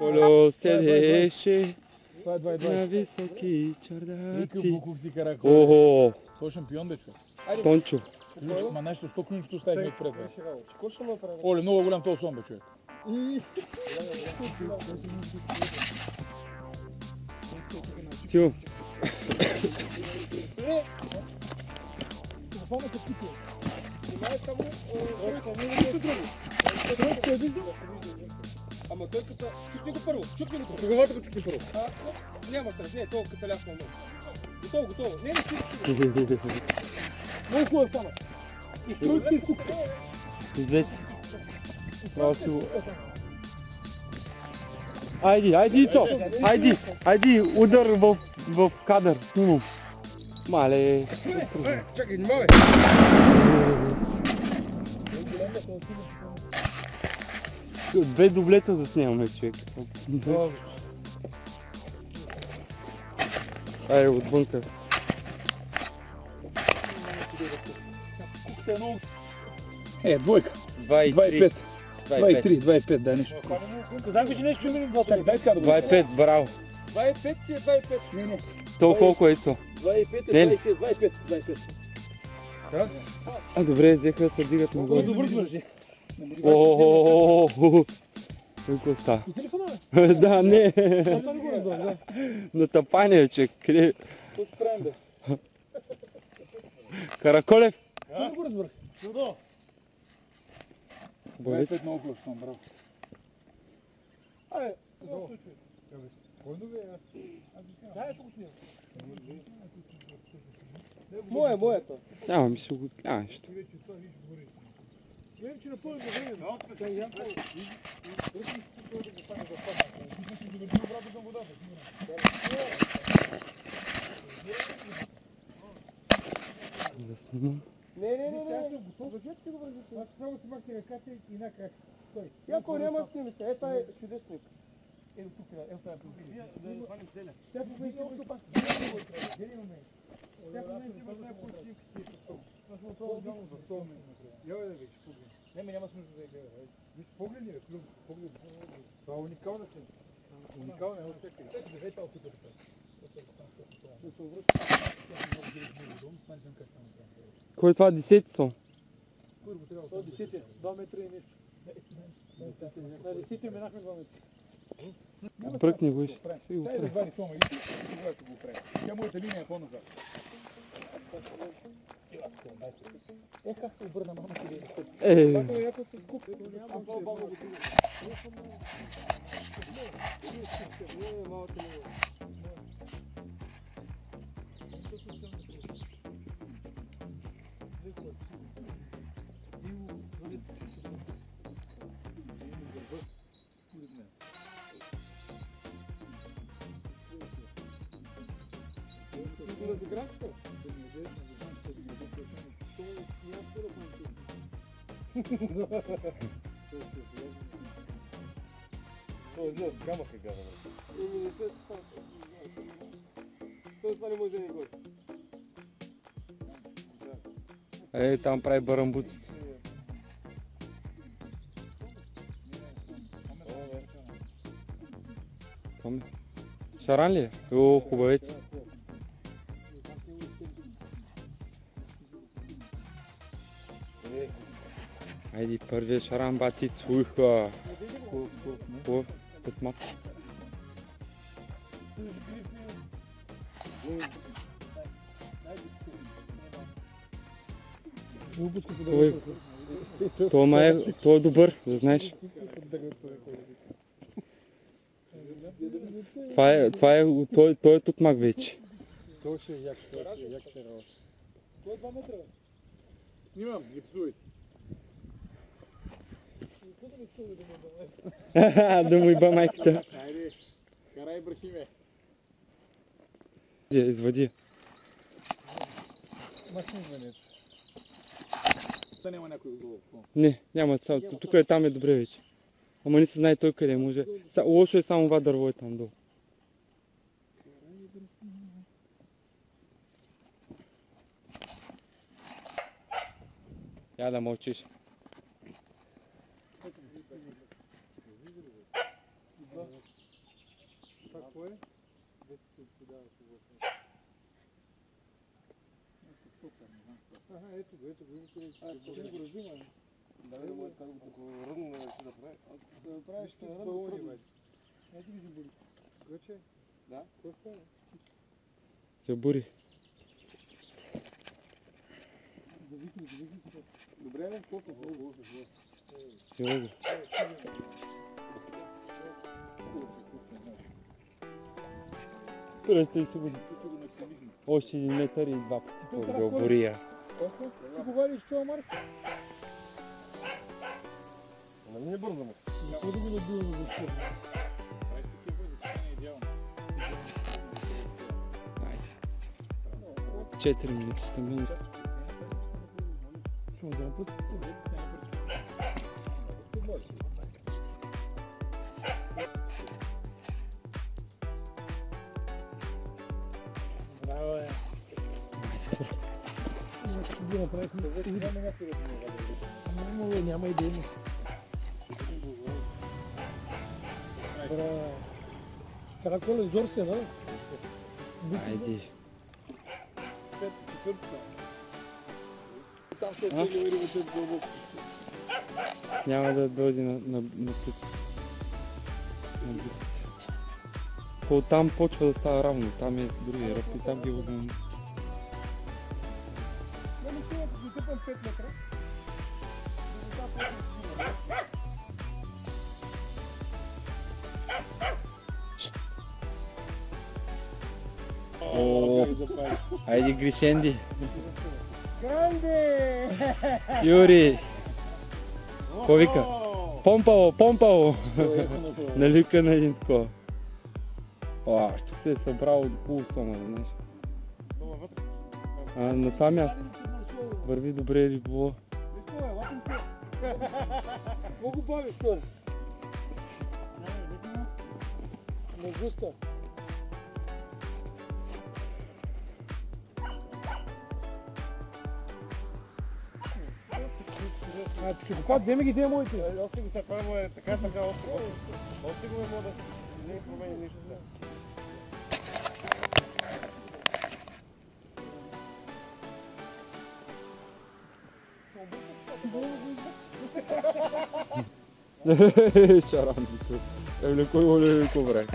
Acolo седеше Това е 2-2. на високи чардаци. Буклук си карако. Охо, Той е шампион, бе, човек. Тончо. Ма нещо, 100 клинчето оставихме отпред, бе. Какво ще направим? Оле, много голям този сон, бе, човек. Тю. Ама той като... Чукни го първо, чукни го първо. Главата го чукни първо. Няма страх, не, толкова като лясно много. Готово, готово. Не, много хубаво стана. И той ти тук. Двете. Право си го. Айди, Ицо! Айди, удар в кадър. Мале. Чакай, внимавай. Две дублета да снимаме, човек. Ай, отвънка. Двойка. 25. 23, дай нещо. Знам, че нещо мине 25. Дай сега да го... 25, браво. 25 си е 25. Не. То колко е то? 25 Не е ли? 25. А, добре, взеха да се дигат нагоре. Добър свържи. Оооо. Какво става? Да, не. На тъпание, че къде? Какво ще правим, бе? Караколев? Не го разбрах. Додо. 25 много хубав сон, браво. Айде. Моето. Няма ми се го нещо. Виждам, че напълно време. Да снимам. Не. Кажете го вързите. Аз само си махте ръката и накрая. Стой. Яко няма снима се. Ето е чудесник. Ето тук, ето това е провизия. Да хванем целя. Тя победи още пак. Дели ме. Тя победи има някой снимки си е състъл. Аз ще направя отделно за това. Я да вече погледни. Няма смисъл да я гледа. Виж, погледни, погледни. Това е уникална снимка. Уникална е от всеки. Ето да това опита да прави. Кой е това? 10 сон? Това е 10, 2 метра и нещо. На 10 минахме 2 метра. Бръкни го и ще го Дай да прави. звани Тома, иди и когато го прави. Тя моята линия е по-назад. Как се обърна мама ти? Е, Яко се скупи. Няма баба го ти. Не, малко не. Гамаха гада. Това не може да не горе. е, там прави барамбуци. Шаран ли е? О, хубавец. Айди, първия шаран батиц, уйха. Хубав, пътмат. Той е добър, да знаеш. Той е тутмак вече. Той ще е як ще работа. Той е 2 метра. Снимам, гипсуй. Да му иба майката. Хайде, карай Брахиме. Извади. Махни звънец. Та няма някой отговор. Не, няма. Тук е, там е добре вече. Ама не се знае той къде може. Лошо е само това дърво е там долу. Я да мълчиш. какво е? Ага, ето го, ще го разбима. Да му е такова ръдно да прави. Да правиш това ръдно. Ето ги забури. Гъче? Да. Какво става? Се бури. Добре, не, колко? Силага. Престай се бури. Още 1 метър и 2 пъти да обория. Ти говориш, че Марко? Нали не бързам? Какво да го набиваме въобще? 4 минути ще мине. Браво е! Няма и да има. Караколи зор се, да? Айде. Там се е дълбоко. Няма да дойде на път. Там почва да става равно, там е другия ръб и там ги водим. Нали това като изтъпам 5 метра? О, айде Гришенди. Гранде! Юри! Какво вика? Помпало! Налика на един такова. О, ще се е събрал полусома, знаеш. На това място. Върви добре ли било? Какво го бавиш, хора? Не густа. Психопат, вземи ги тия моите. Още ги се правим така остро. Още го мога да не промени нищо. Шарандито. Леко време.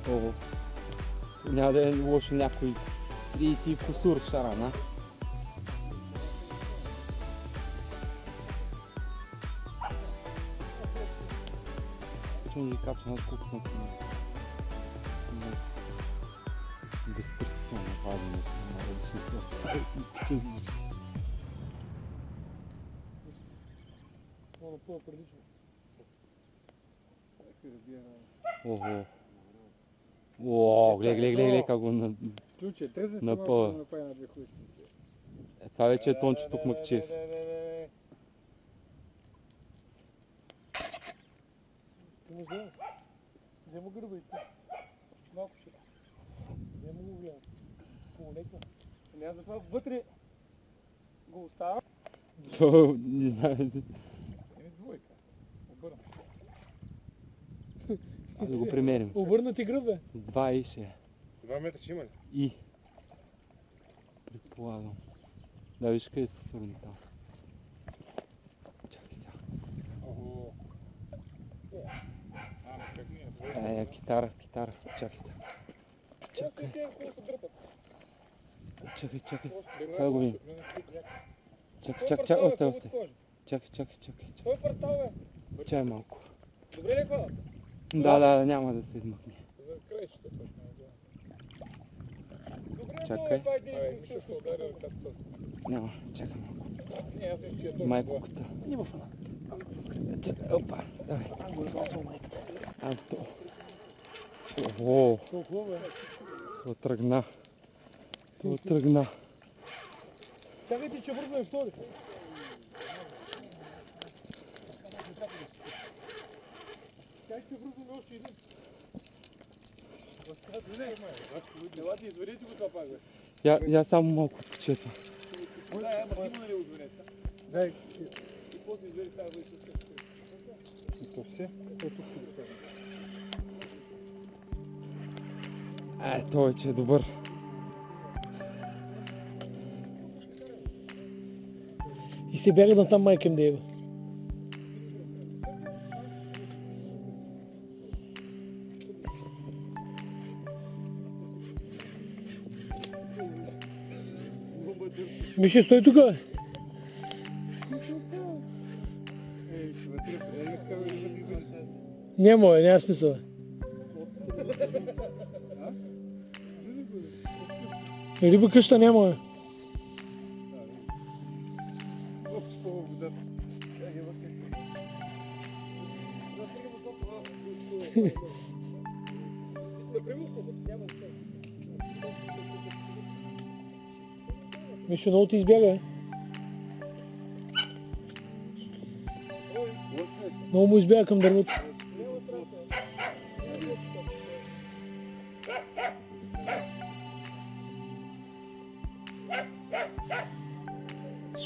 Ого. Няма да е лошо някой 30 кусур шарана. Почвам да ги качвам от колко съм безпредставно вадене на различни. Ого. О, гледай как го напъва. Това вече е Тончо Токмакчиев. Взема гърбайте. Малко ще. Взема го влиян. Помолекна. Аз затова вътре го оставам. То не знае. Двойка. Обърна. Да го примерим. Обърнати гръб, бе. 2 и ще. 2 метра ще има ли? И. Предполагам. Да, виж къде се свърни там. Чакай сега. Китара. Чакай сега. Чакай. Сега го видим. Чакай, остай. Чакай. Кой портал, бе? Чай малко. Добре ли хора? Да, няма да се измъкне. За краищата. Чакай. Мисля, ще ударя капта. Няма, чакай малко. Не, аз мисля, че е точно. Майкоката. Не във фана. Чакай, опа, давай. Ого, Толкова, бе. това тръгна. Чакайте, че върна втори. Чакайте, върна още един. Елате, изведете го това пак, бе. Я само малко почета. Да, ама има ли отведете? Дай. И после изведи тази вършите. То все. Ето той че е добър. И се бяга на там майкем да его. Мише, стой тук! Няма смисъл. Риба къща няма. Мишо, много ти избяга. Много му избяга към дървото.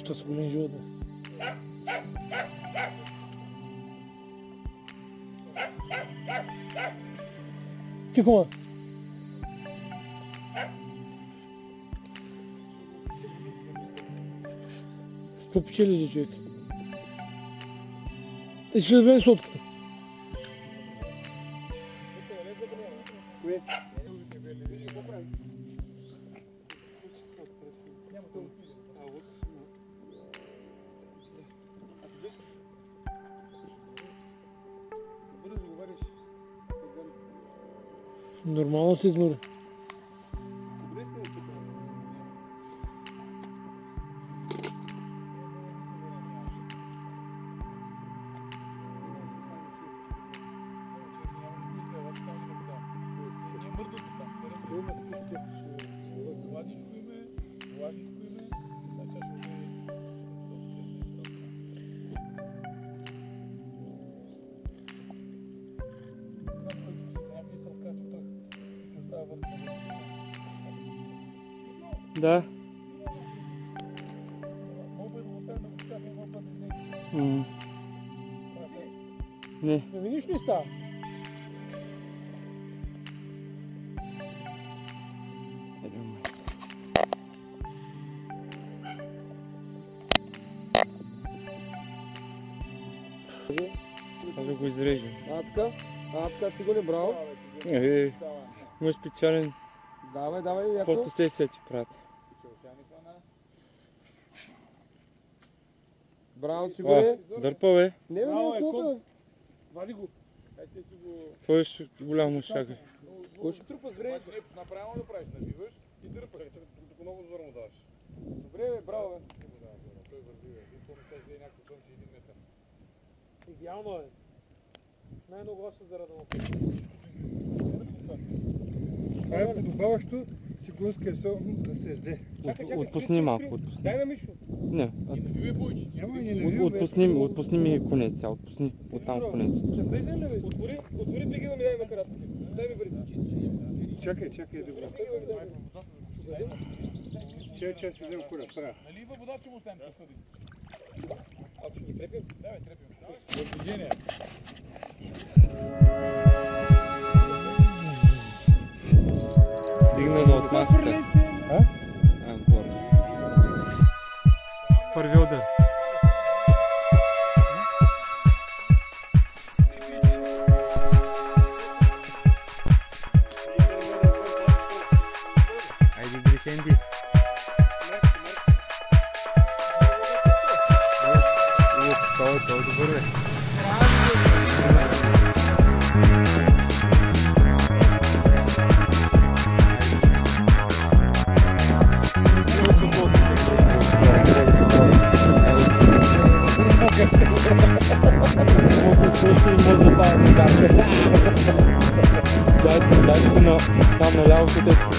Що са големи животни? Тихо, ма! Какво печели, човек? Ще да сотката. Нормално се измори. Да. Не. Не видиш ли става? Аз да го изрежем. Апка си го ли брал? Има специален Давай, яко. фотосесия ти правят. Браво си го ли? Дърпа бе. Не, не, Вали го. Той е голямо шага. Кой ще трупа с време? Направено да правиш, набиваш и дърпаш. Тук много зорно даваш. Добре, бе, браво, бе. Той върви, бе. И помисля, че е някакво слънце 1 метър. Идеално е. Най-много още заради Това е подобаващо циклонския сон да се езде. Отпусни малко, отпусни. Дай на Мишо. Не, Навивай бойчи. Няма и не навивай. отпусни ми конец, отпусни оттам конец. Ще влезем ли, бе? Отвори бигива ми, дай ме карата. Дай ми бъде. Чакай, да го. Че си взем кура, правя. Нали има вода, че му оставим да съди? Ако ще ги трепим? Давай, трепим. В движение. Дигна на отмазката. Горе. Първи удар. Айде, Гришенди. Той добър е. Дайте там наляво, където